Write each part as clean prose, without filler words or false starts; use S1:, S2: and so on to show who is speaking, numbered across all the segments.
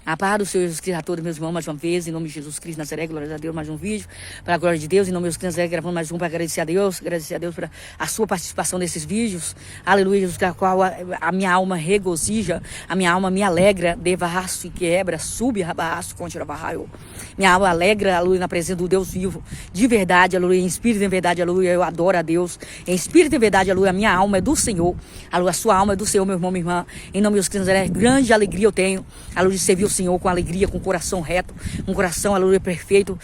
S1: A paz do Senhor Jesus Cristo a todos meus irmãos mais uma vez, em nome de Jesus Cristo Nazaré, glória a Deus, mais um vídeo, para a glória de Deus, em nome de Jesus Cristo Nazaré, gravando mais um para agradecer a Deus por a sua participação nesses vídeos, aleluia, Jesus, a qual a minha alma regozija, a minha alma me alegra, devarraço e quebra, sube, rabarraço, contra barraio. Minha alma alegra, aleluia, na presença do Deus vivo, de verdade, aleluia, em espírito e em verdade, aleluia, eu adoro a Deus, em espírito e em verdade, aleluia, a minha alma é do Senhor, aleluia, a sua alma é do Senhor, meu irmão, minha irmã, em nome de Jesus Cristo Nazaré, grande alegria eu tenho, aleluia, de servir o Senhor com alegria, com coração reto, um coração, aleluia, perfeito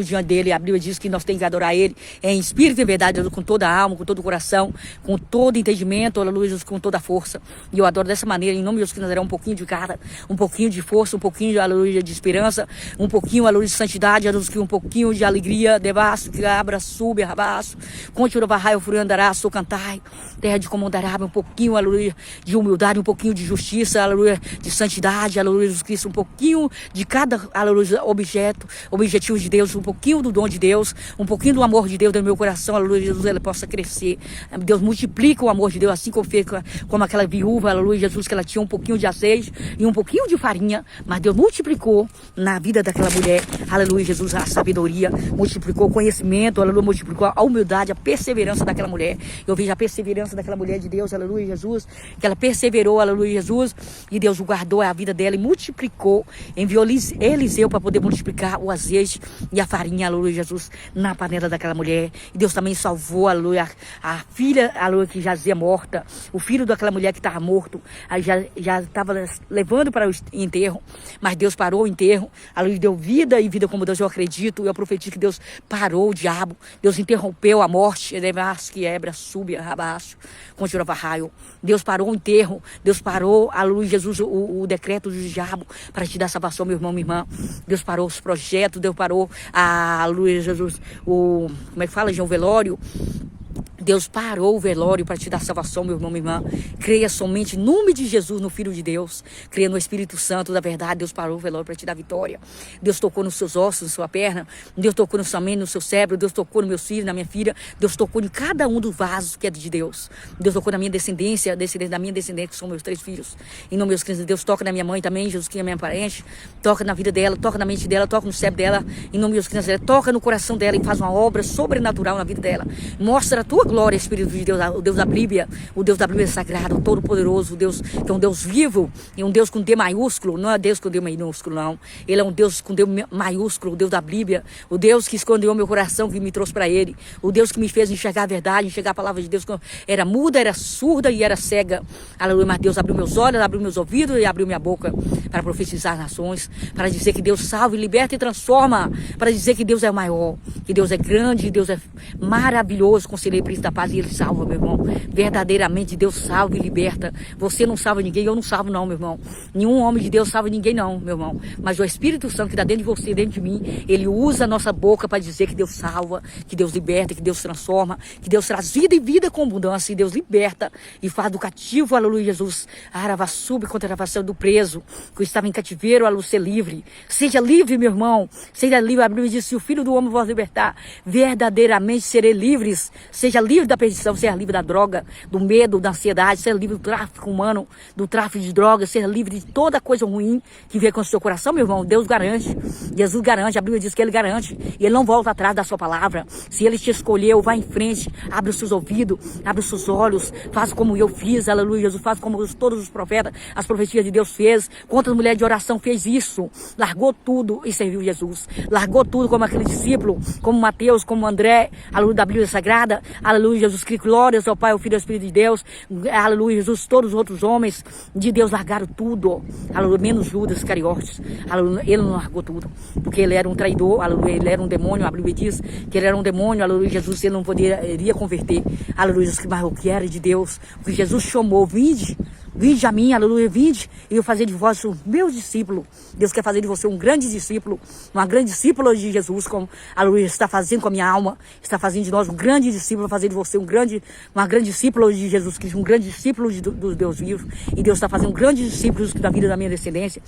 S1: diante dele. A Bíblia diz que nós temos que adorar ele em espírito e em verdade, com toda a alma, com todo o coração, com todo entendimento, aleluia, com toda a força. E eu adoro dessa maneira, em nome de Jesus, que nós daremos um pouquinho de cara, um pouquinho de força, um pouquinho, aleluia, de esperança, um pouquinho, aleluia, de santidade, aleluia, um pouquinho de alegria, debaixo, que abra, sube, rabaço, continua varrai, o frio andará, sou cantai, terra de comandará, um pouquinho, aleluia, de humildade, um pouquinho de justiça, aleluia, de santidade, aleluia, Jesus Cristo, um pouquinho de cada, aleluia, objetivo de Deus, um pouquinho do dom de Deus, um pouquinho do amor de Deus no meu coração, aleluia, Jesus, ele possa crescer. Deus multiplica o amor de Deus, assim como fez como aquela viúva, aleluia, Jesus, que ela tinha um pouquinho de azeite e um pouquinho de farinha, mas Deus multiplicou na vida daquela mulher, aleluia, Jesus, a sabedoria, multiplicou o conhecimento, aleluia, multiplicou a humildade, a perseverança daquela mulher. Eu vejo a perseverança daquela mulher de Deus, aleluia, Jesus, que ela perseverou, aleluia, Jesus, e Deus guardou a vida dela e multiplicou, enviou Eliseu para poder multiplicar o azeite e a farinha, aleluia, Jesus, na panela daquela mulher. E Deus também salvou, aleluia, a filha, aleluia, que jazia morta, o filho daquela mulher que estava morto, aí já estava levando para o enterro, mas Deus parou o enterro, aleluia, deu vida e vida como Deus, eu acredito, eu profetizo que Deus parou o diabo, Deus interrompeu a morte, que ebra, sube, rabaço, continua varraio. Deus parou o enterro, Deus parou, aleluia, Jesus, o decreto do diabo para te dar salvação, meu irmão, minha irmã. Deus parou os projetos, Deus parou aleluia, Jesus, como é que fala, João, velório. Deus parou o velório para te dar salvação, meu irmão, minha irmã. Creia somente em nome de Jesus, no Filho de Deus. Creia no Espírito Santo da verdade. Deus parou o velório para te dar vitória. Deus tocou nos seus ossos, na sua perna. Deus tocou no seu mente, no seu cérebro. Deus tocou no meu filho, na minha filha. Deus tocou em cada um dos vasos que é de Deus. Deus tocou na minha descendência, da minha descendência, que são meus 3 filhos. Em nome de Deus, Deus toca na minha mãe também, Jesus, que é minha parente. Toca na vida dela, toca na mente dela, toca no cérebro dela. Em nome de Deus, toca no coração dela e faz uma obra sobrenatural na vida dela. Mostra a tua glória, Espírito de Deus, o Deus da Bíblia sagrado, o Todo-Poderoso, o Deus que é um Deus vivo e um Deus com D maiúsculo, não é Deus com D minúsculo, não. Ele é um Deus com D maiúsculo, o Deus da Bíblia, o Deus que escondeu meu coração, que me trouxe para Ele, o Deus que me fez enxergar a verdade, enxergar a palavra de Deus, que era muda, era surda e era cega. Aleluia, mas Deus abriu meus olhos, abriu meus ouvidos e abriu minha boca para profetizar as nações, para dizer que Deus salva, liberta e transforma, para dizer que Deus é o maior, que Deus é grande, que Deus é maravilhoso, conselheiro, príncipe da paz, e Ele salva, meu irmão. Verdadeiramente Deus salva e liberta. Você não salva ninguém, eu não salvo não, meu irmão. Nenhum homem de Deus salva ninguém não, meu irmão. Mas o Espírito Santo que está dentro de você, dentro de mim, ele usa a nossa boca para dizer que Deus salva, que Deus liberta, que Deus transforma, que Deus traz vida e vida com abundância, e Deus liberta e faz do cativo, aleluia, Jesus, sube contra a gravação do preso, que estava em cativeiro, aleluia, ser livre. Seja livre, meu irmão. Seja livre. A Bíblia diz, se o Filho do Homem vos libertar, verdadeiramente serei livres. Seja livre da perdição, seja livre da droga, do medo, da ansiedade, seja livre do tráfico humano, do tráfico de drogas, seja livre de toda coisa ruim que vem com o seu coração, meu irmão. Deus garante, Jesus garante, a Bíblia diz que Ele garante, e Ele não volta atrás da sua palavra. Se Ele te escolheu, vá em frente, abre os seus ouvidos, abre os seus olhos, faz como eu fiz, aleluia, Jesus, faz como todos os profetas, as profecias de Deus fez. Quantas mulheres de oração fez isso? Largou tudo e serviu Jesus. Largou tudo como aquele discípulo, como Mateus, como André, aleluia, da Bíblia Sagrada, aleluia, Jesus Cristo, glórias ao Pai, ao Filho e ao Espírito de Deus, aleluia, Jesus, todos os outros homens de Deus largaram tudo, aleluia, menos Judas Iscariotes, aleluia, ele não largou tudo, porque ele era um traidor, aleluia, ele era um demônio, a Bíblia diz que ele era um demônio, aleluia, Jesus, ele não iria converter, aleluia, Jesus, mas o que era de Deus, o que Jesus chamou, vinde a mim, aleluia, vinde, e eu fazer de vós o meu discípulo. Deus quer fazer de você um grande discípulo, uma grande discípula de Jesus, como, aleluia, está fazendo com a minha alma, está fazendo de nós um grande discípulo, fazer de você uma grande discípula de Jesus Cristo, um grande discípulo do Deus vivo, e Deus está fazendo um grande discípulo da vida da minha descendência,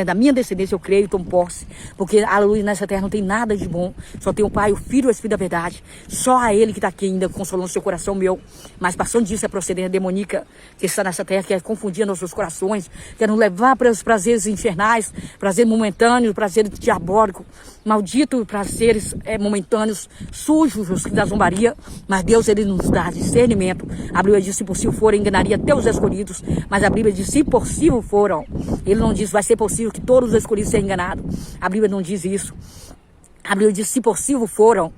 S1: da minha descendência, eu creio e tomo posse, porque, aleluia, nessa terra não tem nada de bom, só tem o Pai, o Filho e o Espírito da verdade, só a Ele que está aqui ainda, consolando seu coração meu, mas passando disso é procedência demoníaca, que está nessa terra, quer confundir nossos corações, quer nos levar para os prazeres infernais, prazer momentâneo, prazer diabólico, maldito prazeres momentâneos, sujos da zombaria. Mas Deus, ele nos dá discernimento. A Bíblia diz, se possível for, enganaria até os escolhidos, mas a Bíblia diz, se possível foram. Ele não diz, vai ser possível que todos os escolhidos sejam enganados. A Bíblia não diz isso. A Bíblia diz, se possível foram,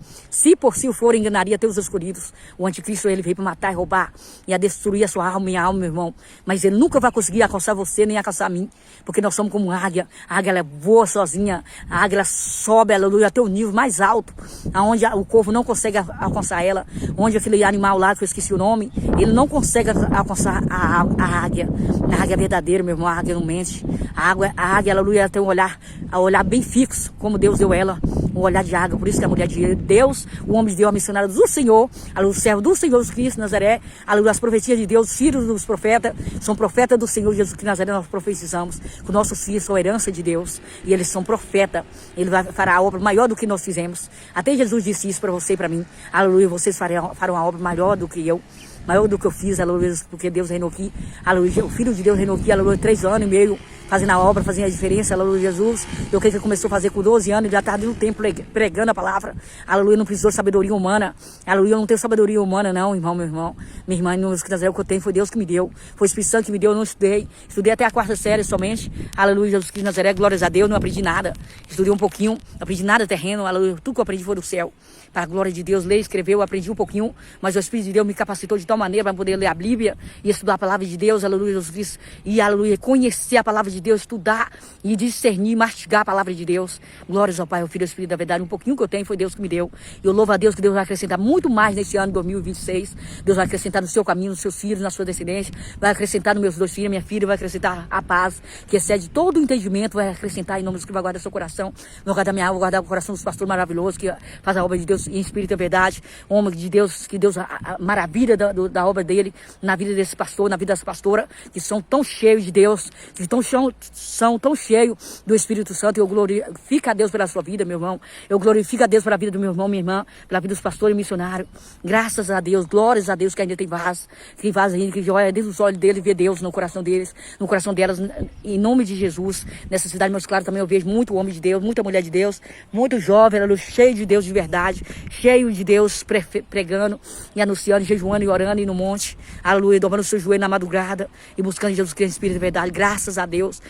S1: enganaria até os escolhidos. O anticristo, ele veio para matar e roubar, e a destruir a sua alma, minha alma, meu irmão. Mas ele nunca vai conseguir alcançar você, nem alcançar mim, porque nós somos como águia. A águia, ela voa sozinha, a águia, ela sobe, aleluia, até o nível mais alto, aonde o corvo não consegue alcançar ela, onde aquele animal lá, que eu esqueci o nome, ele não consegue alcançar a águia. A águia é verdadeira, meu irmão, a águia não mente. A águia, aleluia, ela tem um olhar bem fixo, como Deus deu ela. Um olhar de água, por isso que a mulher de Deus, o homem de Deus, a missionária do Senhor, o servo do Senhor Jesus Cristo, Nazaré, as profecias de Deus, filhos dos profetas, são profetas do Senhor Jesus Cristo, Nazaré, nós profetizamos, que nossos filhos são herança de Deus, e eles são profetas, ele fará a obra maior do que nós fizemos. Até Jesus disse isso para você e para mim, aleluia, vocês farão a obra maior do que eu fiz, aleluia, porque Deus reinou aqui, aleluia, o Filho de Deus reinou aqui, aleluia, 3 anos e meio, fazendo a obra, fazendo a diferença, aleluia, Jesus. Eu creio que ele começou a fazer com 12 anos, ele já estava no tempo pregando a palavra, aleluia, não precisou de sabedoria humana, aleluia, eu não tenho sabedoria humana não, irmão, meu irmão, minha irmã, não, o que eu tenho foi Deus que me deu, foi o Espírito Santo que me deu, eu não estudei até a 4ª série somente, aleluia, Jesus Cristo Nazaré, glórias a Deus, não aprendi nada, estudei um pouquinho, não aprendi nada terreno, aleluia, tudo que eu aprendi foi do céu. Para a glória de Deus, ler, escrever, eu aprendi um pouquinho, mas o Espírito de Deus me capacitou de tal maneira para poder ler a Bíblia e estudar a palavra de Deus, aleluia, Jesus Cristo, e aleluia, conhecer a palavra de Deus, estudar e discernir, mastigar a palavra de Deus. Glórias ao Pai, ao Filho e ao Espírito da verdade, um pouquinho que eu tenho foi Deus que me deu. E eu louvo a Deus que Deus vai acrescentar muito mais nesse ano 2026. Deus vai acrescentar no seu caminho, nos seus filhos, na sua descendência, vai acrescentar nos meus 2 filhos, minha filha, vai acrescentar a paz, que excede todo o entendimento, vai acrescentar em nome de Jesus, que vai guardar seu coração, vai guardar minha alma, vai guardar o coração dos pastores maravilhosos, que faz a obra de Deus em espírito e verdade. Homem de Deus, que Deus a maravilha da obra dele, na vida desse pastor, na vida dessa pastora, que são tão cheios de Deus, que são tão cheios do Espírito Santo. Eu glorifico a Deus pela sua vida, meu irmão. Eu glorifico a Deus pela vida do meu irmão, minha irmã, pela vida dos pastores e missionários. Graças a Deus, glórias a Deus que ainda tem vaso ainda, que olha desde os olhos dele, vê Deus no coração deles, no coração delas, em nome de Jesus. Nessa cidade, meus claros, também eu vejo muito homem de Deus, muita mulher de Deus, muito jovem, cheio de Deus de verdade, cheio de Deus pregando e anunciando, jejuando e orando e no monte, aleluia, dobrando o seu joelho na madrugada e buscando Jesus Cristo em espírito e verdade. Graças a Deus,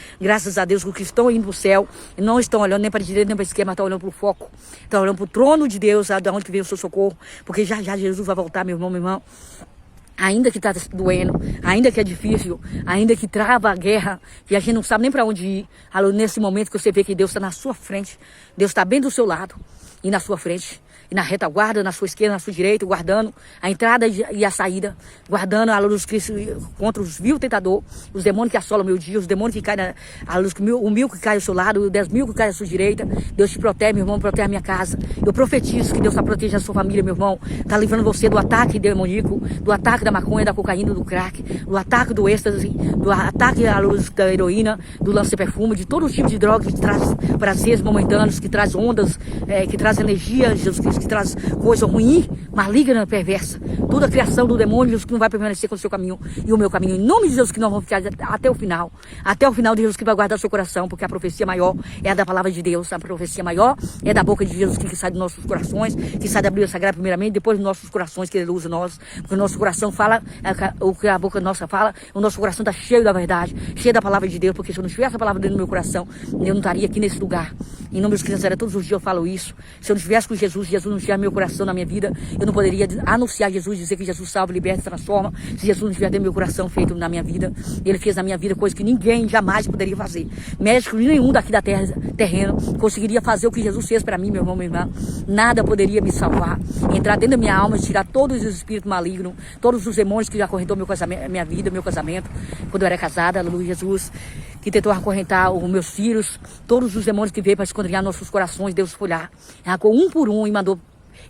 S1: que estão indo para o céu e não estão olhando nem para a direita nem para a esquerda, mas estão olhando para o foco, estão olhando para o trono de Deus, de onde vem o seu socorro, porque já Jesus vai voltar, meu irmão, minha irmã. Ainda que está doendo, ainda que é difícil, ainda que trava a guerra, que a gente não sabe nem para onde ir, nesse momento que você vê que Deus está na sua frente, Deus está bem do seu lado e na sua frente, e na retaguarda, na sua esquerda, na sua direita, guardando a entrada e a saída, guardando a luz de Cristo contra os vil tentador, os demônios que assolam o meu dia, os demônios que caem a luz, o 1000 que cai ao seu lado, os 10.000 que cai à sua direita. Deus te protege, meu irmão, protege a minha casa. Eu profetizo que Deus está protegendo a sua família, meu irmão, está livrando você do ataque demoníaco, do ataque da maconha, da cocaína, do crack, do ataque do êxtase, do ataque à luz da heroína, do lance-perfume, de todo tipo de droga que traz prazeres momentâneos, que traz ondas, que traz energia, Jesus Cristo, que traz coisa ruim, maligna, perversa. Toda a criação do demônio, Jesus, que não vai permanecer com o seu caminho e o meu caminho. Em nome de Jesus, que nós vamos ficar até o final. Até o final de Jesus, que vai guardar o seu coração, porque a profecia maior é a da palavra de Deus. A profecia maior é da boca de Jesus, que sai dos nossos corações, que sai da Bíblia Sagrada primeiramente, depois dos nossos corações, que ele usa nós. Porque o nosso coração fala, o que a boca nossa fala, o nosso coração está cheio da verdade, cheio da palavra de Deus, porque se eu não tivesse a palavra dele no meu coração, eu não estaria aqui nesse lugar. Em nome de Jesus, todos os dias eu falo isso. Se eu não estivesse com Jesus, Jesus não tivesse meu coração na minha vida, eu não poderia anunciar Jesus, dizer que Jesus salva, liberta, transforma, se Jesus não tiver dentro do meu coração feito na minha vida. Ele fez na minha vida coisas que ninguém jamais poderia fazer. Médico nenhum daqui da terra, terreno, conseguiria fazer o que Jesus fez para mim, meu irmão, minha irmã. Nada poderia me salvar, entrar dentro da minha alma, tirar todos os espíritos malignos, todos os demônios que já acorrentou minha vida, meu casamento, quando eu era casada, aleluia, Jesus, que tentou acorrentar os meus filhos, todos os demônios que veio para esquadrinhar nossos corações, Deus foi lá, arrancou um por um e mandou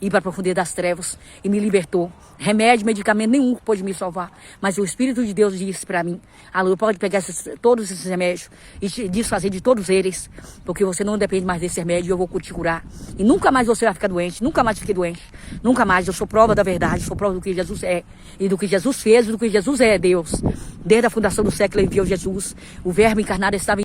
S1: ir para a profundidade das trevas e me libertou. Remédio, medicamento nenhum pôde me salvar. Mas o Espírito de Deus disse para mim, aleluia, pode pegar todos esses remédios e te desfazer de todos eles, porque você não depende mais desse remédio e eu vou te curar. E nunca mais você vai ficar doente, nunca mais fiquei doente, nunca mais. Eu sou prova da verdade, sou prova do que Jesus é, e do que Jesus fez, e do que Jesus é, Deus. Desde a fundação do século ele enviou Jesus, o Verbo encarnado estava em